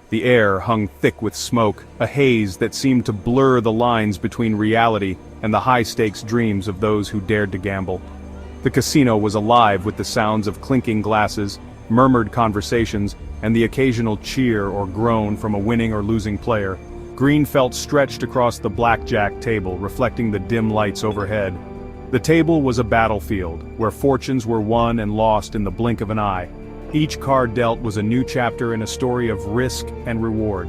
The air hung thick with smoke, a haze that seemed to blur the lines between reality and the high-stakes dreams of those who dared to gamble. The casino was alive with the sounds of clinking glasses, murmured conversations, and the occasional cheer or groan from a winning or losing player. Green felt stretched across the blackjack table, reflecting the dim lights overhead. The table was a battlefield, where fortunes were won and lost in the blink of an eye. Each card dealt was a new chapter in a story of risk and reward.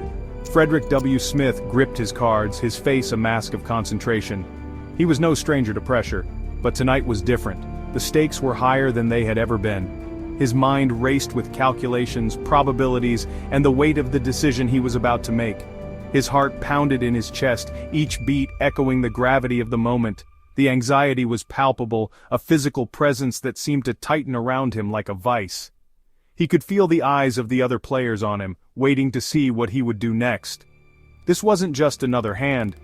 Frederick W. Smith gripped his cards, his face a mask of concentration. He was no stranger to pressure, but tonight was different. The stakes were higher than they had ever been. His mind raced with calculations, probabilities, and the weight of the decision he was about to make. His heart pounded in his chest, each beat echoing the gravity of the moment. The anxiety was palpable, a physical presence that seemed to tighten around him like a vice. He could feel the eyes of the other players on him, waiting to see what he would do next. This wasn't just another hand.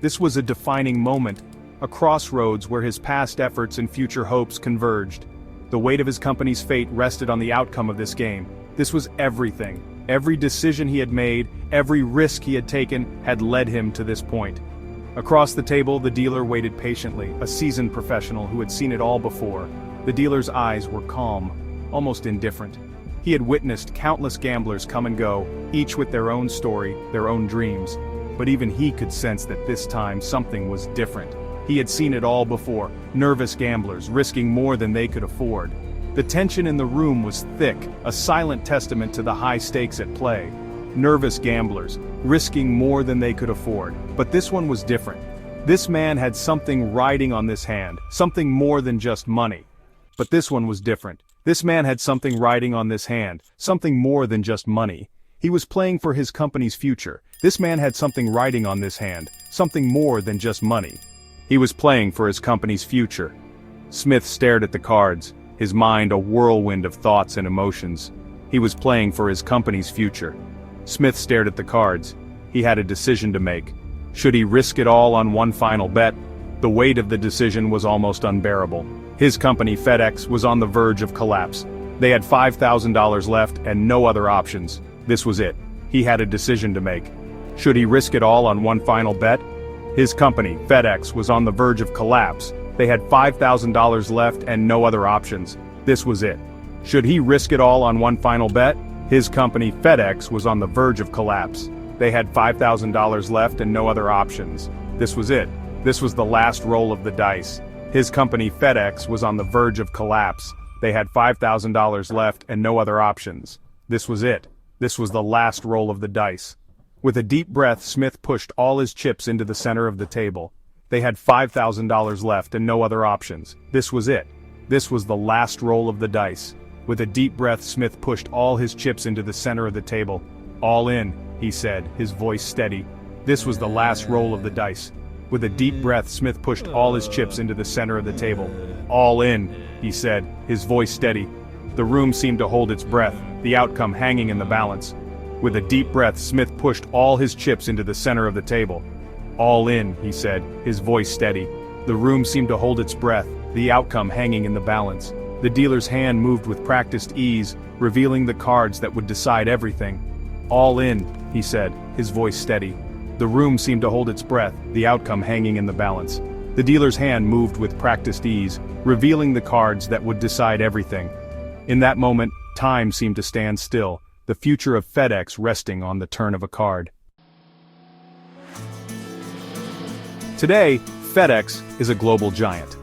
This was a defining moment, a crossroads where his past efforts and future hopes converged. The weight of his company's fate rested on the outcome of this game. This was everything. Every decision he had made, every risk he had taken, had led him to this point. Across the table, the dealer waited patiently, a seasoned professional who had seen it all before. The dealer's eyes were calm, almost indifferent. He had witnessed countless gamblers come and go, each with their own story, their own dreams. But even he could sense that this time something was different. He had seen it all before, nervous gamblers risking more than they could afford. The tension in the room was thick, a silent testament to the high stakes at play. Nervous gamblers, risking more than they could afford. But this one was different. This man had something riding on this hand, something more than just money. But this one was different. This man had something riding on this hand, something more than just money. He was playing for his company's future. This man had something riding on this hand, something more than just money. He was playing for his company's future. Smith stared at the cards, his mind a whirlwind of thoughts and emotions. He was playing for his company's future. Smith stared at the cards. He had a decision to make. Should he risk it all on one final bet? The weight of the decision was almost unbearable. His company, FedEx, was on the verge of collapse. They had $5,000 left and no other options. This was it. He had a decision to make. Should he risk it all on one final bet? His company, FedEx, was on the verge of collapse. They had $5,000 left and no other options. This was it. Should he risk it all on one final bet? His company, FedEx, was on the verge of collapse. They had $5,000 left and no other options. This was it. This was the last roll of the dice. His company, FedEx, was on the verge of collapse. They had $5,000 left and no other options. This was it. This was the last roll of the dice. With a deep breath, Smith pushed all his chips into the center of the table. They had $5,000 left and no other options. This was it. This was the last roll of the dice. With a deep breath, Smith pushed all his chips into the center of the table. All in, he said, his voice steady. This was the last roll of the dice. With a deep breath, Smith pushed all his chips into the center of the table. All in, he said, his voice steady. The room seemed to hold its breath, the outcome hanging in the balance. With a deep breath, Smith pushed all his chips into the center of the table. All in, he said, his voice steady. The room seemed to hold its breath, the outcome hanging in the balance. The dealer's hand moved with practiced ease, revealing the cards that would decide everything. All in, he said, his voice steady. The room seemed to hold its breath, the outcome hanging in the balance. The dealer's hand moved with practiced ease, revealing the cards that would decide everything. In that moment, time seemed to stand still, the future of FedEx resting on the turn of a card. Today, FedEx is a global giant.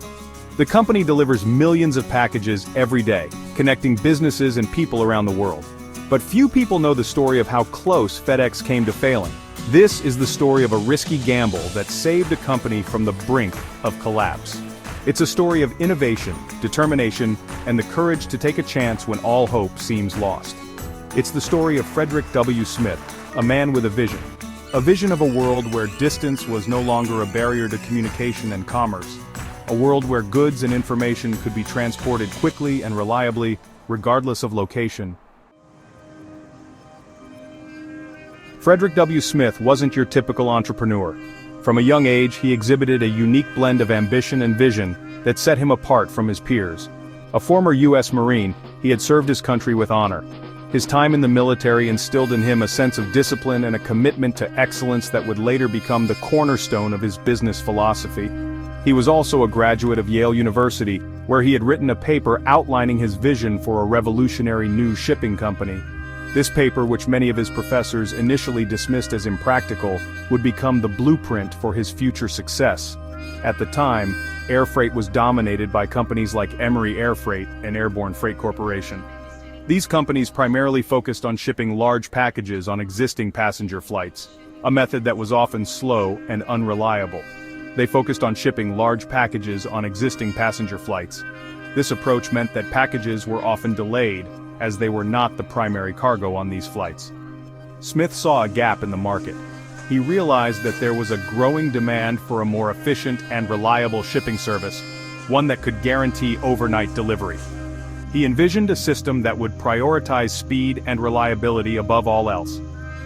The company delivers millions of packages every day, connecting businesses and people around the world. But few people know the story of how close FedEx came to failing. This is the story of a risky gamble that saved a company from the brink of collapse. It's a story of innovation, determination, and the courage to take a chance when all hope seems lost. It's the story of Frederick W. Smith, a man with a vision of a world where distance was no longer a barrier to communication and commerce, a world where goods and information could be transported quickly and reliably, regardless of location. Frederick W. Smith wasn't your typical entrepreneur. From a young age, he exhibited a unique blend of ambition and vision that set him apart from his peers. A former U.S. Marine, he had served his country with honor. His time in the military instilled in him a sense of discipline and a commitment to excellence that would later become the cornerstone of his business philosophy. He was also a graduate of Yale University, where he had written a paper outlining his vision for a revolutionary new shipping company. This paper, which many of his professors initially dismissed as impractical, would become the blueprint for his future success. At the time, air freight was dominated by companies like Emery Air Freight and Airborne Freight Corporation. These companies primarily focused on shipping large packages on existing passenger flights, a method that was often slow and unreliable. They focused on shipping large packages on existing passenger flights. This approach meant that packages were often delayed, as they were not the primary cargo on these flights. Smith saw a gap in the market. He realized that there was a growing demand for a more efficient and reliable shipping service, one that could guarantee overnight delivery. He envisioned a system that would prioritize speed and reliability above all else.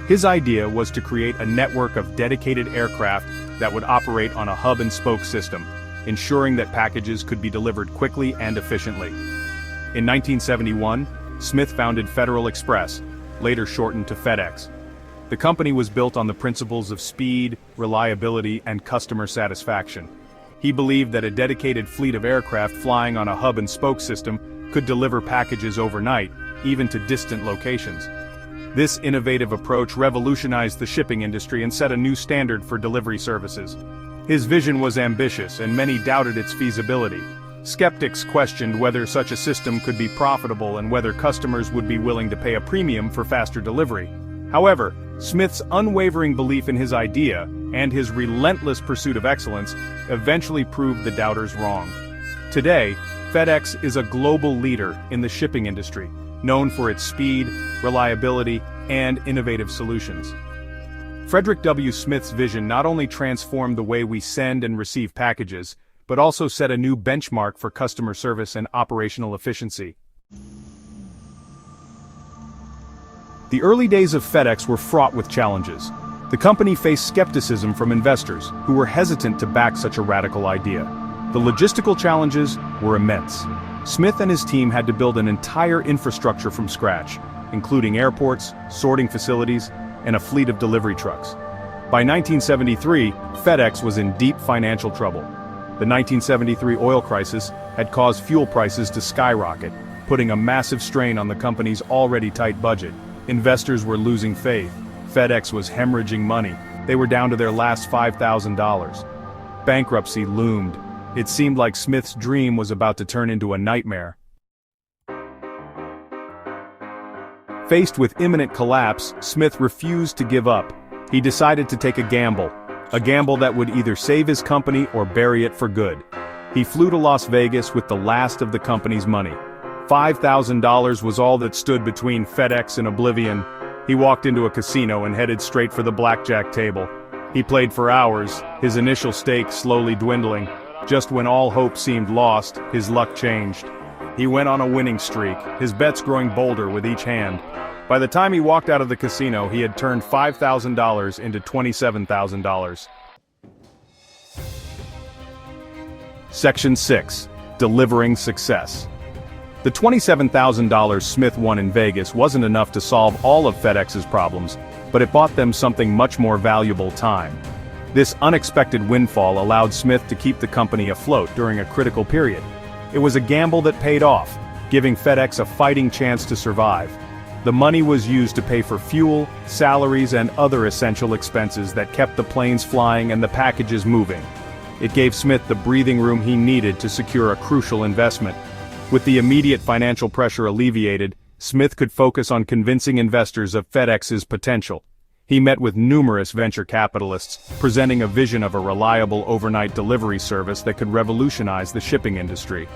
His idea was to create a network of dedicated aircraft that would operate on a hub-and-spoke system, ensuring that packages could be delivered quickly and efficiently. In 1971, Smith founded Federal Express, later shortened to FedEx. The company was built on the principles of speed, reliability, and customer satisfaction. He believed that a dedicated fleet of aircraft flying on a hub-and-spoke system could deliver packages overnight, even to distant locations. This innovative approach revolutionized the shipping industry and set a new standard for delivery services. His vision was ambitious, and many doubted its feasibility. Skeptics questioned whether such a system could be profitable and whether customers would be willing to pay a premium for faster delivery. However, Smith's unwavering belief in his idea, and his relentless pursuit of excellence, eventually proved the doubters wrong. Today, FedEx is a global leader in the shipping industry, known for its speed, reliability, and innovative solutions. Frederick W. Smith's vision not only transformed the way we send and receive packages, but also set a new benchmark for customer service and operational efficiency. The early days of FedEx were fraught with challenges. The company faced skepticism from investors, who were hesitant to back such a radical idea. The logistical challenges were immense. Smith and his team had to build an entire infrastructure from scratch, including airports, sorting facilities, and a fleet of delivery trucks. By 1973, FedEx was in deep financial trouble. The 1973 oil crisis had caused fuel prices to skyrocket, putting a massive strain on the company's already tight budget. Investors were losing faith. FedEx was hemorrhaging money. They were down to their last $5,000. Bankruptcy loomed. It seemed like Smith's dream was about to turn into a nightmare. Faced with imminent collapse, Smith refused to give up. He decided to take a gamble that would either save his company or bury it for good. He flew to Las Vegas with the last of the company's money. $5,000 was all that stood between FedEx and oblivion. He walked into a casino and headed straight for the blackjack table. He played for hours, his initial stake slowly dwindling. Just when all hope seemed lost, his luck changed. He went on a winning streak, his bets growing bolder with each hand. By the time he walked out of the casino, he had turned $5,000 into $27,000. Section 6. Delivering Success. The $27,000 Smith won in Vegas wasn't enough to solve all of FedEx's problems, but it bought them something much more valuable: time. This unexpected windfall allowed Smith to keep the company afloat during a critical period. It was a gamble that paid off, giving FedEx a fighting chance to survive. The money was used to pay for fuel, salaries, and other essential expenses that kept the planes flying and the packages moving. It gave Smith the breathing room he needed to secure a crucial investment. With the immediate financial pressure alleviated, Smith could focus on convincing investors of FedEx's potential. He met with numerous venture capitalists, presenting a vision of a reliable overnight delivery service that could revolutionize the shipping industry.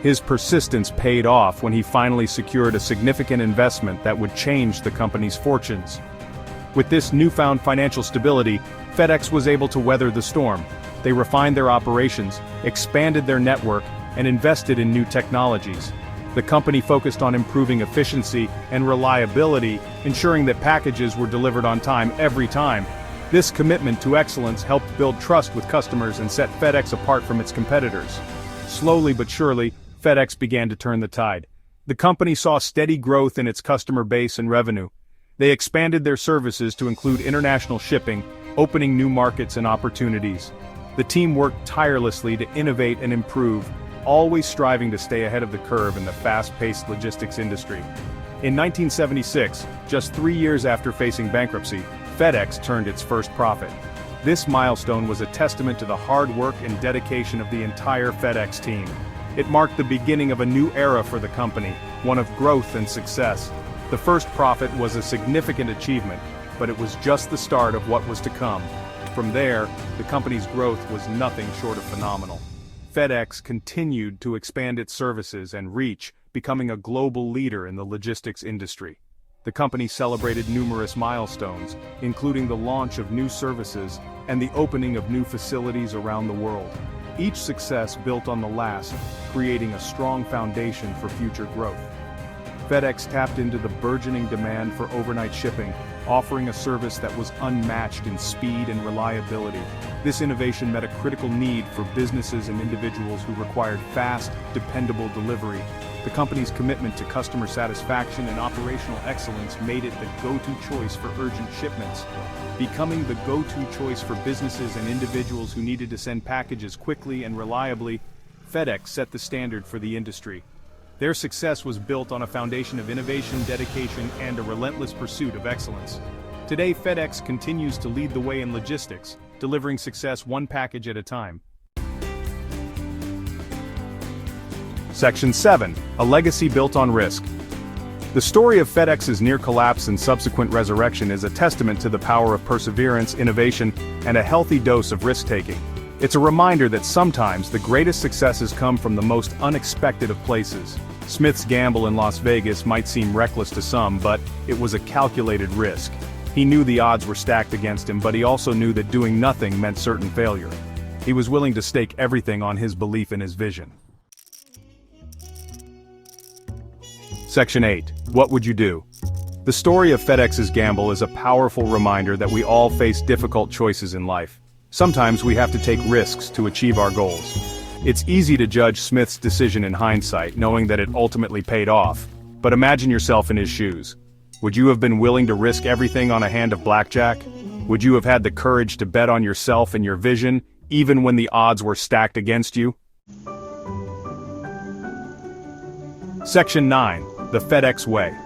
His persistence paid off when he finally secured a significant investment that would change the company's fortunes. With this newfound financial stability, FedEx was able to weather the storm. They refined their operations, expanded their network, and invested in new technologies. The company focused on improving efficiency and reliability, ensuring that packages were delivered on time every time. This commitment to excellence helped build trust with customers and set FedEx apart from its competitors. Slowly but surely, FedEx began to turn the tide. The company saw steady growth in its customer base and revenue. They expanded their services to include international shipping, opening new markets and opportunities. The team worked tirelessly to innovate and improve, always striving to stay ahead of the curve in the fast-paced logistics industry. In 1976, just 3 years after facing bankruptcy, FedEx turned its first profit. This milestone was a testament to the hard work and dedication of the entire FedEx team. It marked the beginning of a new era for the company, one of growth and success. The first profit was a significant achievement, but it was just the start of what was to come. From there, the company's growth was nothing short of phenomenal. FedEx continued to expand its services and reach, becoming a global leader in the logistics industry. The company celebrated numerous milestones, including the launch of new services and the opening of new facilities around the world. Each success built on the last, creating a strong foundation for future growth. FedEx tapped into the burgeoning demand for overnight shipping, offering a service that was unmatched in speed and reliability. This innovation met a critical need for businesses and individuals who required fast, dependable delivery. The company's commitment to customer satisfaction and operational excellence made it the go-to choice for urgent shipments. Becoming the go-to choice for businesses and individuals who needed to send packages quickly and reliably, FedEx set the standard for the industry. Their success was built on a foundation of innovation, dedication, and a relentless pursuit of excellence. Today, FedEx continues to lead the way in logistics, delivering success one package at a time. Section 7. A legacy built on risk. The story of FedEx's near collapse and subsequent resurrection is a testament to the power of perseverance, innovation, and a healthy dose of risk-taking. It's a reminder that sometimes the greatest successes come from the most unexpected of places. Smith's gamble in Las Vegas might seem reckless to some, but it was a calculated risk. He knew the odds were stacked against him, but he also knew that doing nothing meant certain failure. He was willing to stake everything on his belief in his vision. Section 8. What would you do? The story of FedEx's gamble is a powerful reminder that we all face difficult choices in life. Sometimes we have to take risks to achieve our goals. It's easy to judge Smith's decision in hindsight, knowing that it ultimately paid off. But imagine yourself in his shoes. Would you have been willing to risk everything on a hand of blackjack? Would you have had the courage to bet on yourself and your vision, even when the odds were stacked against you? Section 9. The FedEx Way.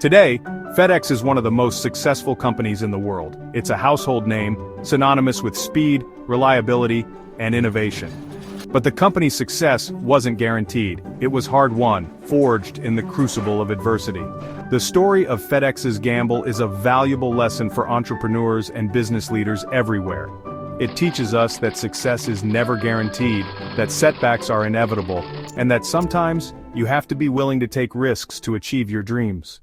Today, FedEx is one of the most successful companies in the world. It's a household name, synonymous with speed, reliability, and innovation. But the company's success wasn't guaranteed. It was hard-won, forged in the crucible of adversity. The story of FedEx's gamble is a valuable lesson for entrepreneurs and business leaders everywhere. It teaches us that success is never guaranteed, that setbacks are inevitable, and that sometimes you have to be willing to take risks to achieve your dreams.